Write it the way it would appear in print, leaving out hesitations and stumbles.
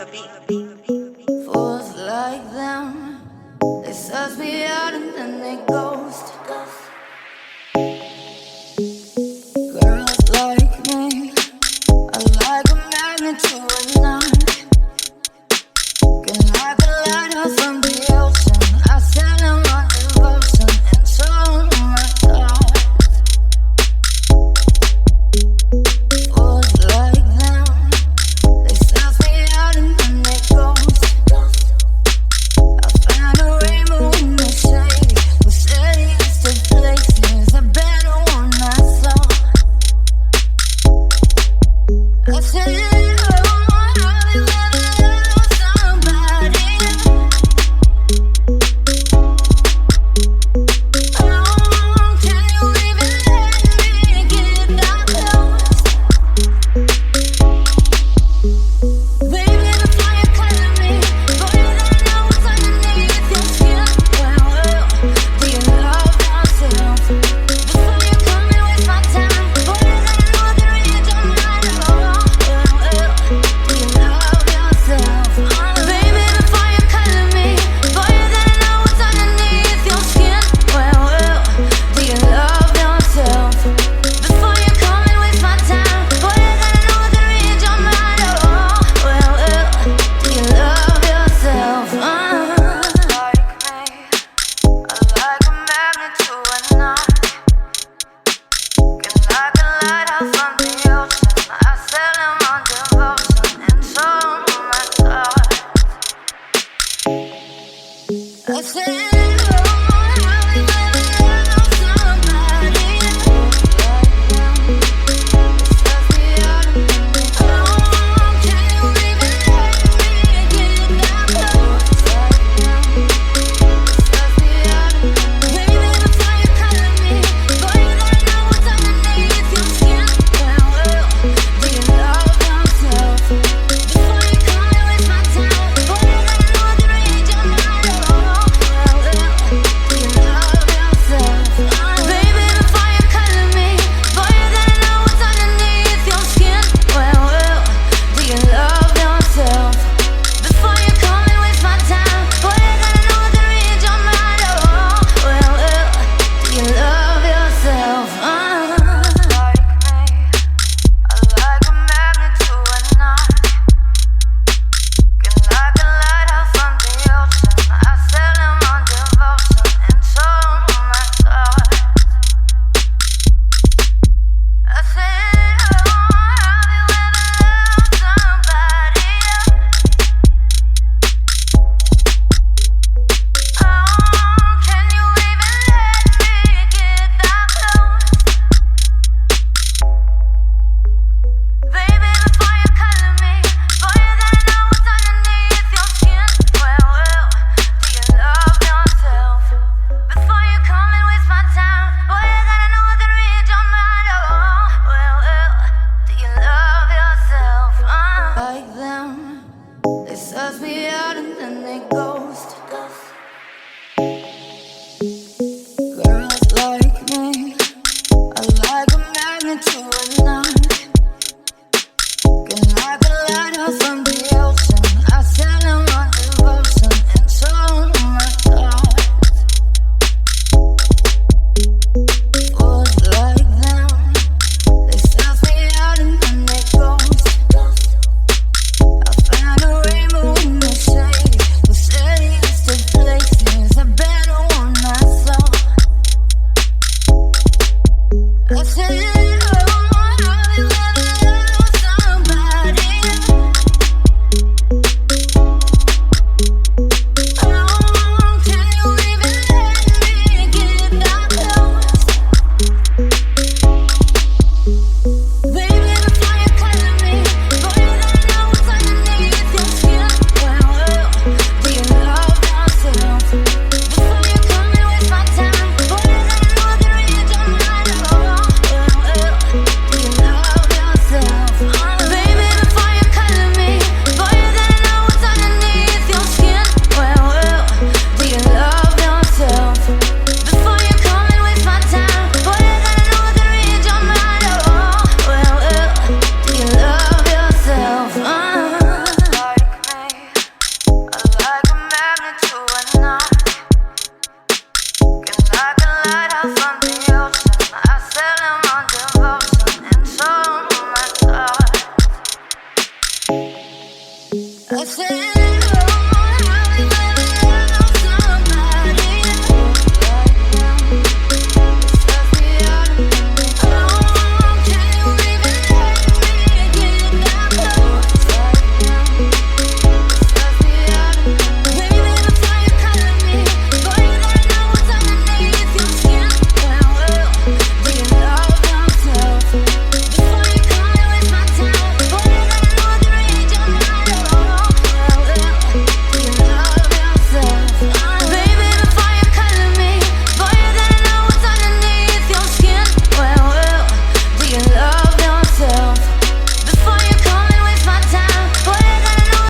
Fools like them, they suss me out and then they ghost. Girls like me are like a magnet to a knot. Can like a lighthouse from the ocean. I sell them on devotion and show them my thoughts. Fools like them, they suss me out and then they ghost. I found a rainbow in the shade, who said he used to places a better one I saw. I said, suss me out and then they ghost. Girls like me are like a magnet to a knot. Can like a lighthouse from the ocean. I sell them on devotion and show them my thoughts. Fools like them, they suss me out and then they ghost. I found a rainbow in the shade, who said he used to places a better one I saw. I said